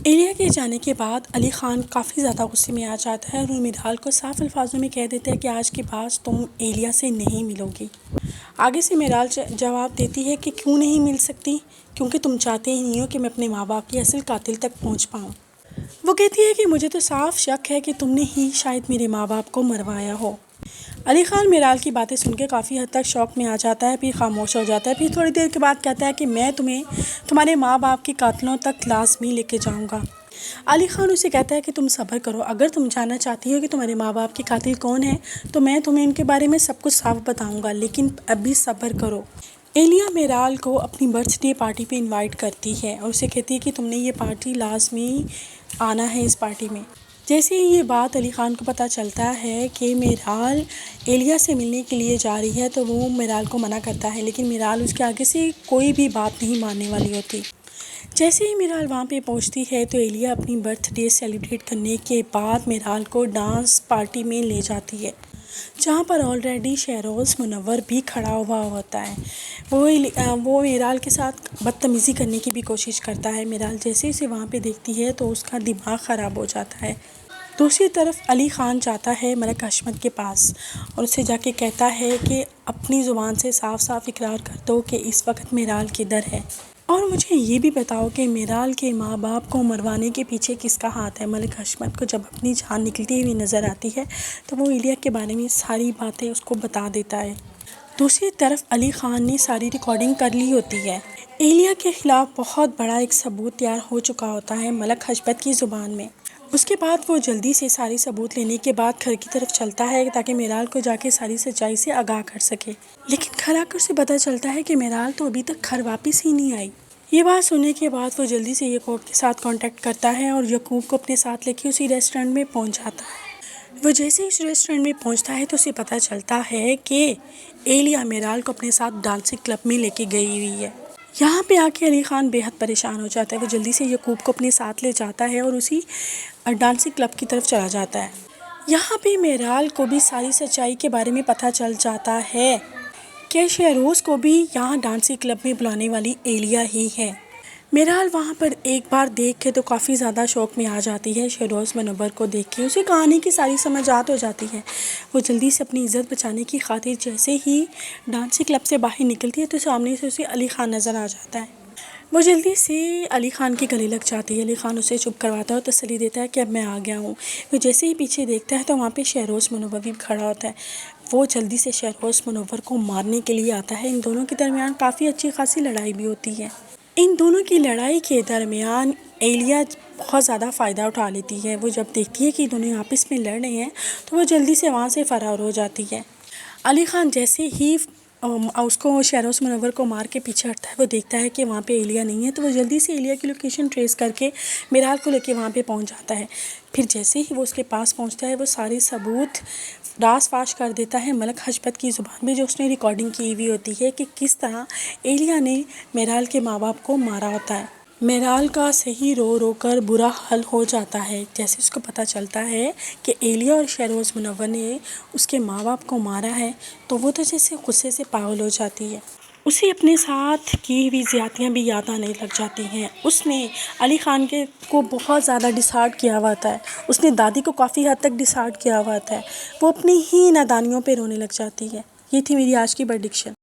ایلیا کے جانے کے بعد علی خان کافی زیادہ غصے میں آ جاتا ہے اور میرال کو صاف الفاظوں میں کہہ دیتا ہے کہ آج کے بعد تم ایلیا سے نہیں ملو گی۔ آگے سے میرال جواب دیتی ہے کہ کیوں نہیں مل سکتی، کیونکہ تم چاہتے ہی نہیں ہو کہ میں اپنے ماں باپ کے اصل قاتل تک پہنچ پاؤں۔ وہ کہتی ہے کہ مجھے تو صاف شک ہے کہ تم نے ہی شاید میرے ماں باپ کو مروایا ہو۔ علی خان میرال کی باتیں سن کے کافی حد تک شوق میں آ جاتا ہے، پھر خاموش ہو جاتا ہے، پھر تھوڑی دیر کے بعد کہتا ہے کہ میں تمہیں تمہارے ماں باپ کے قاتلوں تک لازمی لے کے جاؤں گا۔ علی خان اسے کہتا ہے کہ تم صبر کرو، اگر تم جاننا چاہتی ہو کہ تمہارے ماں باپ کے قاتل کون ہیں تو میں تمہیں ان کے بارے میں سب کچھ صاف بتاؤں گا، لیکن ابھی صبر کرو۔ ایلیا میرال کو اپنی برتھ ڈے پارٹی پہ انوائٹ کرتی ہے اور اسے کہتی ہے کہ تم نے یہ پارٹی لازمی آنا ہے اس پارٹی میں۔ جیسے ہی یہ بات علی خان کو پتہ چلتا ہے کہ میرال ایلیا سے ملنے کے لیے جا رہی ہے تو وہ میرال کو منع کرتا ہے، لیکن میرال اس کے آگے سے کوئی بھی بات نہیں ماننے والی ہوتی۔ جیسے ہی میرال وہاں پہ پہنچتی ہے تو ایلیا اپنی برتھ ڈے سیلیبریٹ کرنے کے بعد میرال کو ڈانس پارٹی میں لے جاتی ہے، جہاں پر آلریڈی شہروز منور بھی کھڑا ہوا ہوتا ہے۔ وہ میرال کے ساتھ بدتمیزی کرنے کی بھی کوشش کرتا ہے۔ میرال جیسے ہی اسے وہاں پہ دیکھتی ہے تو اس کا دماغ خراب ہو جاتا ہے۔ دوسری طرف علی خان جاتا ہے ملک حشمت کے پاس اور اسے جا کے کہتا ہے کہ اپنی زبان سے صاف صاف اقرار کر دو کہ اس وقت میرال کدھر ہے، اور مجھے یہ بھی بتاؤ کہ میرال کے ماں باپ کو مروانے کے پیچھے کس کا ہاتھ ہے۔ ملک حشمت کو جب اپنی جان نکلتی ہوئی نظر آتی ہے تو وہ ایلیا کے بارے میں ساری باتیں اس کو بتا دیتا ہے۔ دوسری طرف علی خان نے ساری ریکارڈنگ کر لی ہوتی ہے۔ ایلیا کے خلاف بہت بڑا ایک ثبوت تیار ہو چکا ہوتا ہے ملک حشمت کی زبان میں۔ اس کے بعد وہ جلدی سے ساری ثبوت لینے کے بعد گھر کی طرف چلتا ہے تاکہ میرال کو جا کے ساری سچائی سے آگاہ کر سکے، لیکن گھر آ کر اسے پتہ چلتا ہے کہ میرال تو ابھی تک گھر واپس ہی نہیں آئی۔ یہ بات سننے کے بعد وہ جلدی سے یعقوب کے ساتھ کانٹیکٹ کرتا ہے اور یعقوب کو اپنے ساتھ لے کے اسی ریسٹورنٹ میں پہنچ جاتا ہے۔ وہ جیسے ہی اس ریسٹورنٹ میں پہنچتا ہے تو اسے پتہ چلتا ہے کہ ایلیا میرال کو اپنے ساتھ ڈانسنگ کلب میں لے کے گئی ہوئی ہے۔ یہاں پہ آ کے علی خان بے حد پریشان ہو جاتا ہے۔ وہ جلدی سے یعقوب کو اپنے ساتھ لے جاتا ہے اور اسی ڈانسنگ کلب کی طرف چلا جاتا ہے۔ یہاں پہ میرال کو بھی ساری سچائی کے بارے میں پتہ چل جاتا ہے کہ شہروز کو بھی یہاں ڈانسنگ کلب میں بلانے والی ایلیا ہی ہے۔ میرال وہاں پر ایک بار دیکھ کے تو کافی زیادہ شوق میں آ جاتی ہے۔ شہروز منور کو دیکھ کے اسے کہانی کی ساری سمجھات ہو جاتی ہے۔ وہ جلدی سے اپنی عزت بچانے کی خاطر جیسے ہی ڈانسنگ کلب سے باہر نکلتی ہے تو سامنے سے اسے علی خان نظر آ جاتا ہے۔ وہ جلدی سے علی خان کے گلے لگ جاتی ہے۔ علی خان اسے چپ کرواتا ہے اور تسلی دیتا ہے کہ اب میں آ گیا ہوں۔ وہ جیسے ہی پیچھے دیکھتا ہے تو وہاں پہ شہروز منور بھی کھڑا ہوتا ہے۔ وہ جلدی سے شہروز منور کو مارنے کے لیے آتا ہے۔ ان دونوں کے درمیان کافی اچھی خاصی لڑائی بھی ہوتی ہے۔ ان دونوں کی لڑائی کے درمیان ایلیا بہت زیادہ فائدہ اٹھا لیتی ہے۔ وہ جب دیکھتی ہے کہ دونوں آپس میں لڑ رہے ہیں تو وہ جلدی سے وہاں سے فرار ہو جاتی ہے۔ علی خان جیسے ہی اس کو شہروز منور کو مار کے پیچھے ہٹتا ہے، وہ دیکھتا ہے کہ وہاں پہ ایلیا نہیں ہے تو وہ جلدی سے ایلیا کی لوکیشن ٹریس کر کے میرال کو لے کے وہاں پہ پہنچ جاتا ہے۔ پھر جیسے ہی وہ اس کے پاس پہنچتا ہے وہ ساری ثبوت راز فاش کر دیتا ہے ملک حشمت کی زبان میں، جو اس نے ریکارڈنگ کی ہوئی ہوتی ہے کہ کس طرح ایلیا نے میرال کے ماں باپ کو مارا ہوتا ہے۔ میرال کا صحیح رو رو کر برا حال ہو جاتا ہے جیسے اس کو پتہ چلتا ہے کہ ایلیا اور شہروز منور نے اس کے ماں باپ کو مارا ہے تو وہ تو جیسے غصے سے پاگل ہو جاتی ہے۔ اسے اپنے ساتھ کی ہوئی زیادتیاں بھی یاد آنے لگ جاتی ہیں۔ اس نے علی خان کو بہت زیادہ ڈسہارٹ کیا ہوا تھا، اس نے دادی کو کافی حد تک ڈسہارٹ کیا ہوا تھا۔ وہ اپنی ہی نادانیوں پہ رونے لگ جاتی ہے۔ یہ تھی میری آج کی پریڈکشن۔